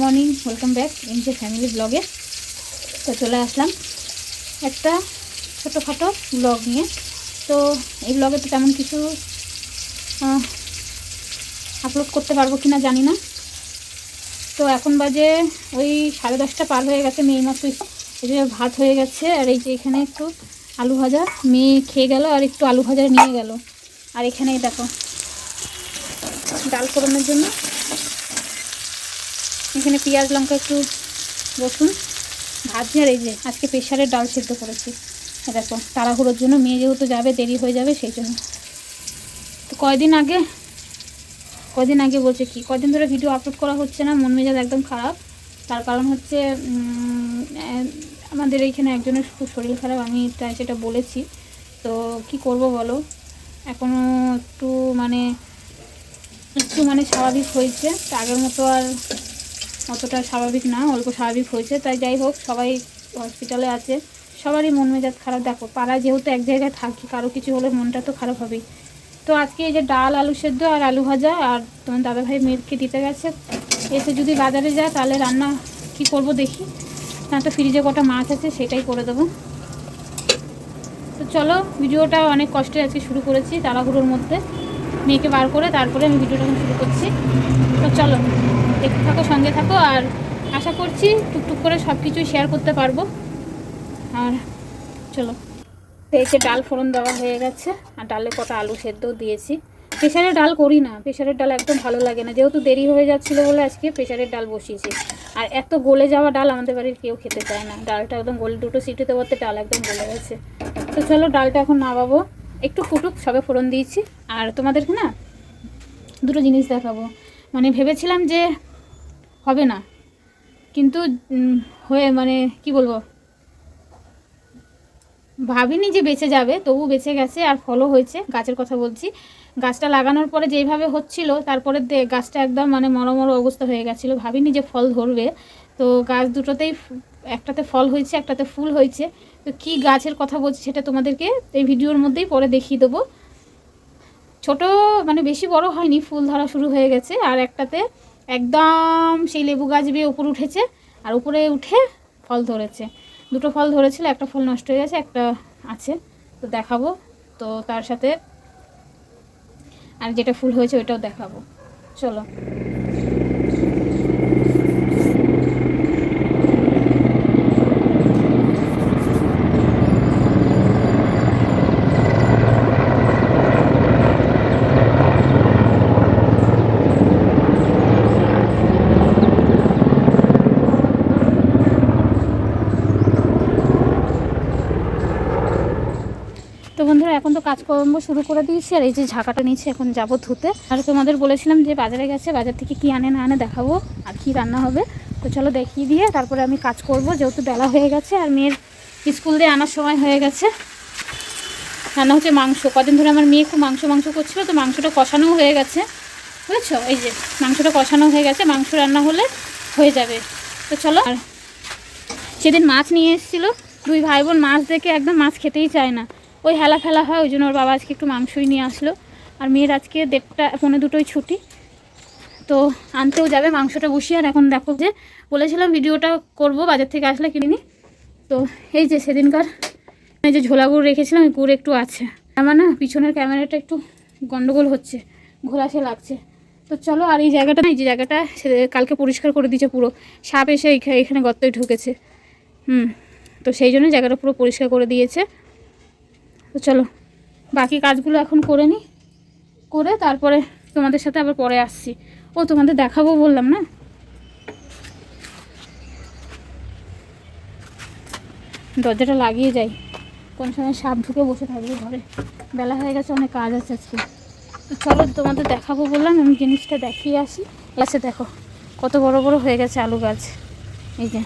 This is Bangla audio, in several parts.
মর্নিং, ওয়েলকাম ব্যাক এমজে ফ্যামিলি ব্লগে। তো চলে আসলাম একটা ছোটোখাটো ব্লগ নিয়ে। তো এই ব্লগে তো তেমন কিছু আপলোড করতে পারবো কি না জানি না। তো এখন বাজে ওই 10:30 পার হয়ে গেছে, মেয়ে মাত্র এই যে ভাত হয়ে গেছে। আর এই যে এখানে একটু আলু ভাজা মেয়ে খেয়ে গেল, আর একটু আলু ভাজা নিয়ে গেল। আর এখানেই দেখো ডাল ফোড়নের জন্য এখানে পেঁয়াজ লঙ্কা একটু রসুন ভাজি। আর এই যে আজকে প্রেশারের ডাল সেদ্ধ করেছি দেখো, তাড়াহুড়োর জন্য, মেয়ে যেহেতু যাবে দেরি হয়ে যাবে সেই জন্য। তো কয়দিন আগে বলছে কি কয়দিন ধরে ভিডিও আপলোড করা হচ্ছে না, মন মেজাজ একদম খারাপ। তার কারণ হচ্ছে আমাদের এইখানে একজনের খুব শরীর খারাপ, আমি তাই সেটা বলেছি। তো কি করব বলো, এখনও একটু মানে স্বাভাবিক হয়েছে, আগের মতো আর অতটা স্বাভাবিক না, অল্প স্বাভাবিক হয়েছে। তাই যাই হোক, সবাই হসপিটালে আছে, সবারই মন মেজাজ খারাপ। দেখো পাড়ায় যেহেতু এক জায়গায় থাকি, কারো কিছু হলে মনটা তো খারাপ হবেই। তো আজকে এই যে ডাল, আলু সেদ্ধ আর আলু ভাজা, আর তোমার দাদাভাই মেয়েকে দিতে গেছে, এসে যদি বাজারে যায় তাহলে রান্না কি করব দেখি, না তো ফ্রিজে কটা মাছ আছে সেটাই করে দেবো। তো চলো, ভিডিওটা অনেক কষ্টে আজকে শুরু করেছি, তাড়াহুড়োর মধ্যে মেয়েকে বার করে তারপরে আমি ভিডিওটা শুরু করছি। তো চলো দেখতে থাকো, সঙ্গে থাকো, আর আশা করছি টুকটুক করে সব কিছুই শেয়ার করতে পারবো। আর চলো, এই যে ডাল ফোড়ন দেওয়া হয়ে গেছে, আর ডালে কটা আলু সেদ্ধও দিয়েছি। প্রেশারের ডাল করি না, প্রেশারের ডাল একদম ভালো লাগে না, যেহেতু দেরি হয়ে যাচ্ছিলো বলে আজকে প্রেশারের ডাল বসিয়েছি। আর এত গলে যাওয়া ডাল আমাদের বাড়ির কেউ খেতে চায় না, ডালটা একদম গলে, দুটো সিটিতে করতে ডাল একদম গলে গেছে। তো চলো ডালটা এখন নামাবো, একটু ফুটুক, সবে ফোড়ন দিয়েছি। আর তোমাদেরকে না দুটো জিনিস দেখাবো, মানে ভেবেছিলাম যে হবে না, কিন্তু হয়ে মানে কি বলবো, ভাবিনি যে বেঁচে যাবে, তবু বেঁচে গেছে আর ফলও হয়েছে। গাছের কথা বলছি, গাছটা লাগানোর পরে যেইভাবে হচ্ছিল, তারপরে গাছটা একদম মানে মরমর অবস্থা হয়ে গেছিলো, ভাবিনি যে ফল ধরবে। তো গাছ দুটোতেই, একটাতে ফল হয়েছে, একটাতে ফুল হয়েছে। তো কি গাছের কথা বলছি সেটা তোমাদেরকে এই ভিডিওর মধ্যেই পরে দেখিয়ে দেবো। ছোট মানে বেশি বড় হয়নি, ফুল ধরা শুরু হয়ে গেছে। আর একটাতে একদম সেই লেবু গাছ বেয়ে উপরে উঠেছে, আর উপরে উঠে ফল ধরেছে। দুটো ফল ধরেছিল, একটা ফল নষ্ট হয়ে গেছে, একটা আছে, তো দেখাবো। তো তার সাথে আর যেটা ফুল হয়েছে ওইটাও দেখাবো, চলো। তো বন্ধুরা এখন তো কাজকর্ম শুরু করে দিয়েছি, আর এই যে ঝাঁকাটা নিচ্ছে, এখন যাবো ধুতে। আর তোমাদের বলেছিলাম যে বাজারে গেছে, বাজার থেকে কি আনে না আনে দেখাবো, আর কি রান্না হবে। তো চলো দেখিয়ে দিয়ে তারপরে আমি কাজ করব, যেহেতু বেলা হয়ে গেছে আর মেয়ের স্কুল দিয়ে আনার সময় হয়ে গেছে। রান্না হচ্ছে মাংস, কদিন ধরে আমার মেয়ে খুব মাংস করছিল, তো মাংসটা কষানোও হয়ে গেছে, বুঝেছো? এই যে মাংসটা কষানো হয়ে গেছে, মাংস রান্না হলে হয়ে যাবে। তো চলো। আর সেদিন মাছ নিয়ে এসেছিলো, দুই ভাই বোন মাছ দেখে একদম মাছ খেতেই চায় না, ওই হেলা ফেলা হয়, ওই জন্য ওর বাবা আজকে একটু মাংসই নিয়ে আসলো। আর মেয়ের আজকে 1:30 পৌনে 2টোই ছুটি, তো আনতেও যাবে মাংসটা বসিয়ে। আর এখন দেখো যে বলেছিলাম ভিডিওটা করব বাজার থেকে আসলে কিনিনি। তো এই যে সেদিনকার এই যে ঝোলা গুড় রেখেছিলাম, ওই গুড় একটু আছে, আমার না পিছনের ক্যামেরাটা একটু গন্ডগোল হচ্ছে, ঘোলাসে লাগছে। তো চলো, আর এই জায়গাটা না, এই যে জায়গাটা কালকে পরিষ্কার করে দিয়েছে, পুরো সাপ এসে এখানে গর্তই ঢুকেছে। তো সেই জন্য জায়গাটা পুরো পরিষ্কার করে দিয়েছে। তো চলো বাকি কাজগুলো এখন করে নিই, করে তারপরে তোমাদের সাথে আবার পরে আসছি। ও তোমাদের দেখাবো বললাম না, দরজাটা লাগিয়ে যাই, কোন সময় সাপ ঢুকে বসে থাকবে ঘরে। বেলা হয়ে গেছে, অনেক কাজ আছে আজকে। তো চলো তোমাদের দেখাবো বললাম, আমি জিনিসটা দেখিয়ে আসি। গাছে দেখো কত বড় বড় হয়ে গেছে আলু গাছ, এই যে।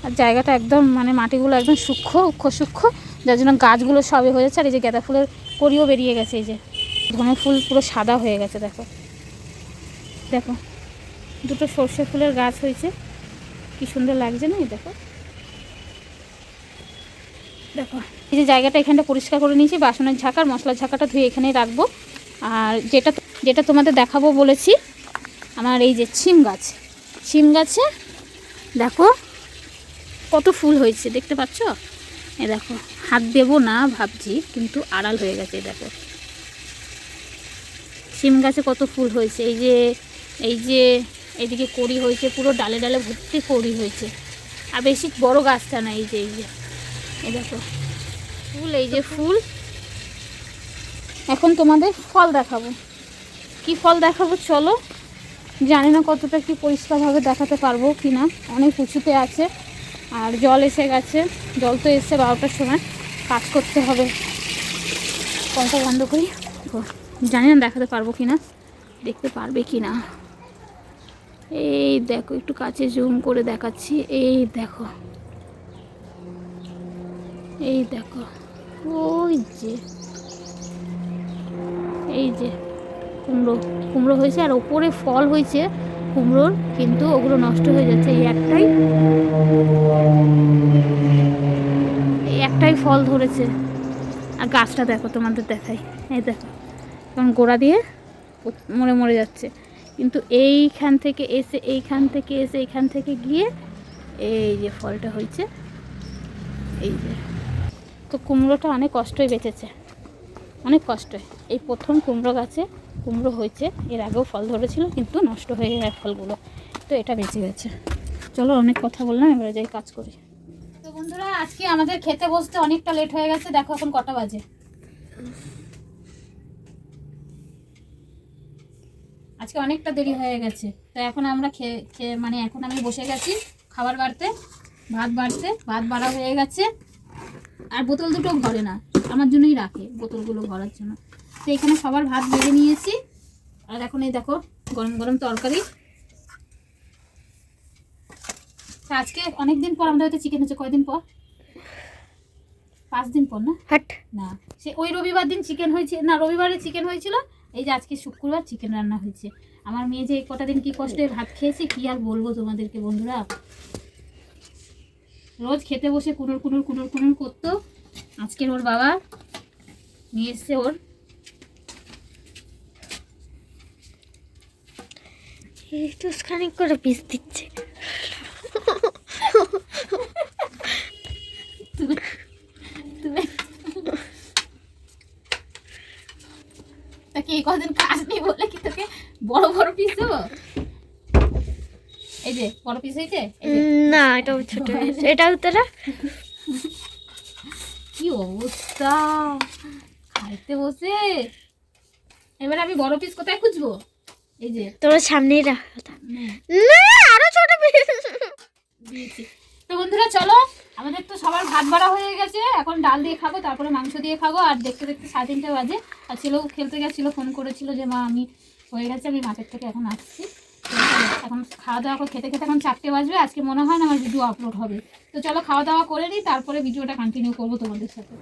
আর জায়গাটা একদম মানে মাটিগুলো একদম সূক্ষ্ম, যার জন্য গাছগুলো সবে হয়ে যাচ্ছে। আর এই যে গাঁদা ফুলের কড়িও বেরিয়ে গেছে, এই যে ধনে ফুল পুরো সাদা হয়ে গেছে, দেখো দেখো দুটো সর্ষে ফুলের গাছ হয়েছে, কি সুন্দর লাগছে না? এই দেখো দেখো এই যে জায়গাটা, এখানটা পরিষ্কার করে নিয়েছি, বাসনের ঝাঁকার মশলার ঝাঁকাটা ধুয়ে এখানেই রাখবো। আর যেটা তোমাদের দেখাবো বলেছি, আমার এই যে সিম গাছে দেখো কত ফুল হয়েছে, দেখতে পাচ্ছ? এ দেখো, হাত দেবো না ভাবছি, কিন্তু আড়াল হয়ে গেছে। দেখো সিম গাছে কত ফুল হয়েছে। এই যে এইদিকে কড়ি হয়েছে, পুরো ডালে ডালে ভর্তি কড়ি হয়েছে। আর বেশি বড় গাছটা না, এই যে এই দেখো ফুল, এই যে ফুল। এখন তোমাদের ফল দেখাবো। কি ফল দেখাবো চলো। জানি না কতটা কি পরিষ্কারভাবে দেখাতে পারবো কি না, অনেক উঁচুতে আছে। আর জল এসে গেছে, জল তো এসে 12টার সময়, কাজ করতে হবে। কলটা বন্ধ করি। জানি না দেখাতে পারবো কি না, দেখতে পারবে কি না। এই দেখো, একটু কাছে জুম করে দেখাচ্ছি। এই দেখো, এই দেখো, ওই যে এই যে কুমড়ো কুমড়ো হয়েছে, আর ওপরে ফল হয়েছে কুমড়োর, কিন্তু ওগুলো নষ্ট হয়ে যাচ্ছে। এই একটাই ফল ধরেছে। আর গাছটা দেখো, তোমাদের দেখাই। এই দেখো কারণ গোড়া দিয়ে মরে মরে যাচ্ছে, কিন্তু এইখান থেকে এসে এইখান থেকে গিয়ে এই যে ফলটা হয়েছে। এই যে তো কুমড়োটা অনেক কষ্টই বেঁচেছে, অনেক কষ্টই। এই প্রথম কুমড়ো গাছে কুমড়ো হয়েছে, এর আগেও ফল ধরেছিল কিন্তু নষ্ট হয়ে যায় ফলগুলো, তো এটা বেঁচে গেছে। চলো অনেক কথা বললাম, এবারে যাই কাজ করি। তো বন্ধুরা, আজকে আমাদের খেতে বসতে অনেকটা লেট হয়ে গেছে। দেখো এখন কটা বাজে, আজকে অনেকটা দেরি হয়ে গেছে। তো এখন আমরা খেয়ে মানে এখন আমি বসে গেছি খাবার বাড়তে, ভাত বাড়া হয়ে গেছে। আর বোতল দুটো ভরে না, আমার জন্যই রাখে বোতলগুলো ভরার জন্য। তো এখানে সবার ভাত বেড়ে নিয়েছি। আর এখন এই দেখো গরম গরম তরকারি। আজকে অনেকদিন পর আমাদের হয়তো চিকেন হচ্ছে। কয়দিন পর? 5 দিন পর না? না, সে ওই রবিবার দিন চিকেন হয়েছে না, রবিবারে চিকেন হয়েছিল। এই যে আজকে শুক্রবার চিকেন রান্না হয়েছে। আমার মেয়ে যে কটা দিন কি কষ্টে ভাত খেয়েছে কি আর বলবো তোমাদেরকে বন্ধুরা। রোজ খেতে বসে কুনুর কুনুর কুনুর কুনুর করতো। আজকের ওর বাবা নিয়ে এসছে ওর একটু খানিক করে পিস দিচ্ছে। তাকে এই কদিন কাজ নেই বলে কি তোকে বড় বড় পিস দেবো? এই যে বড় পিস হয়েছে না, এটাও ছোট হয়েছে। এটাও তোরা কি অবস্থা খাইতে বসে। এবার আমি বড় পিস কোথায় খুঁজবো? এই যে তোর সামনেই রাখা না, আরো ছোট পিস দিয়েছি। তো বন্ধুরা চলো, আমাদের তো সবার ভাত বাড়া হয়ে গেছে। এখন ডাল দিয়ে খাবো, তারপরে মাংস দিয়ে খাবো। আর দেখতে দেখতে 3:30 বাজে। আর ছেলেও খেলতে গেছিলো, ফোন করেছিল যে মা আমি হয়ে গেছে, আমি মাঠের থেকে এখন আসছি। এখন খাওয়া দাওয়া করে খেতে খেতে এখন 4টে বাজবে। আজকে মনে হয় না আমার ভিডিও আপলোড হবে। তো চলো খাওয়া দাওয়া করে নিই, তারপরে ভিডিওটা কন্টিনিউ করবো তোমাদের সাথে।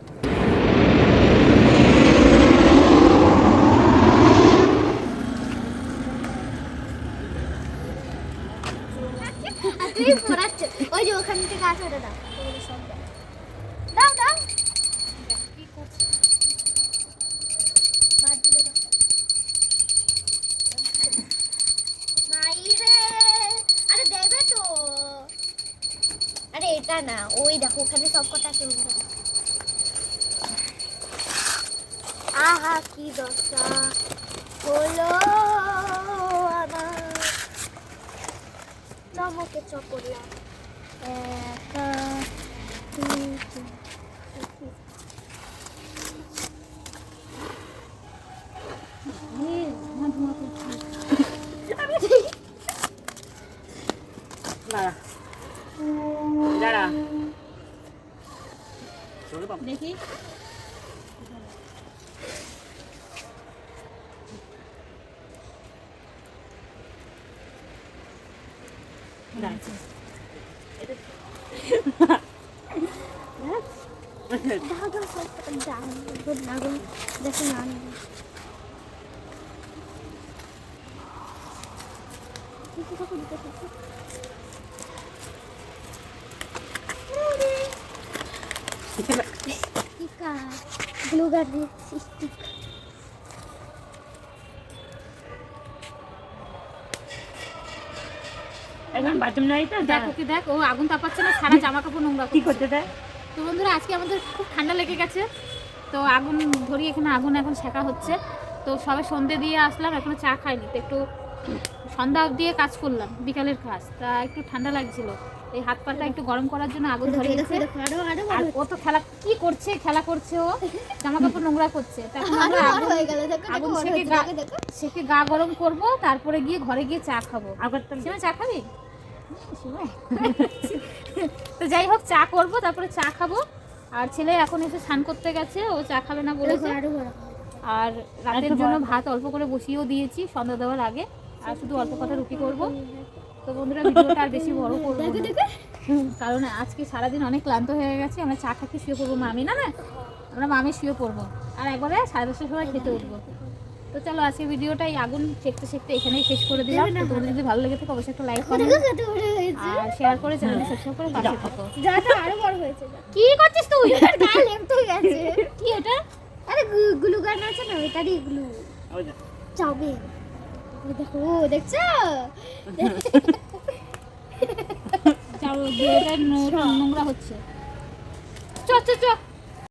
ওই যে ওখান থেকে আসো, দাও দাও দাও। আরে দেবে তো। আরে এটা না, ওই দেখো ওখানে সব কটা আছে। আহা কি দশা হলো আমার, চমকে চপড়লাম একা। দেখি দেখো না গ্লুগার দিচ্ছি। এখন বাথরুম নাই তো দেখ ওকে দেখ, ও আগুন তাপাচ্ছে না, সারা জামা কাপড় নোংরা কি করছে। করতে দেয়? তো বন্ধুরা আজকে আমাদের খুব ঠান্ডা লেগে গেছে, তো আগুন ধরি, এখানে আগুন এখন শেখা হচ্ছে। তো সবে সন্ধে দিয়ে আসলাম, এখনো চা খাইনি, তো একটু সন্ধ্যা দিয়ে কাজ করলাম, বিকালের কাজ, তা একটু ঠান্ডা লাগছিল, এই হাত পাটা একটু গরম করার জন্য আগুন ধরে গেছে। আর ও তো খেলা কি করছে, খেলা করছে, ও জামা কাপড় নোংরা করছে। তখন আমরা আগুন সেকে গা গরম করব, তারপরে গিয়ে ঘরে গিয়ে চা খাবো। সীমা চা খাবি? সীমা? তো যাই হোক, চা করব, তারপরে চা খাবো। আর ছেলে এখন এসে স্নান করতে গেছে, ও চা খাবে না বলেছে। আর রাতের জন্য ভাত অল্প করে বসিয়েও দিয়েছি সন্ধ্যা দেওয়ার আগে, আর শুধু অল্প কথা রুটি করব। তো বন্ধুরা ভিডিওটা আর বেশি বড় করবো না, কারণ আজকে সারাদিন অনেক ক্লান্ত হয়ে গেছে। আমরা চা খাকে শুয়ে পড়বো, মামি না না, আমরা মামি শুয়ে পড়বো, আর একবারে 10:30টার সময় খেতে উঠবো। তো চলো আজকে ভিডিওটা এই আগুন শেখতে শেখতে এখানেই শেষ করে দিলাম। তো তোমাদের যদি ভালো লেগে থাকে অবশ্যই একটা লাইক করো আর শেয়ার করে চ্যানেলটি সাবস্ক্রাইব করে পাশে থাকো। আরো বড় হয়েছে। কি করছিস তুই? গায়ে লেপ্ট হয়ে গেছে। কি ওটা? আরে গ্লু গান আছে না, ওইটারই গ্লু। চাউমিন। ওই দেখো, দেখছো? চাও, এটা নোংরা হচ্ছে। চ চ চ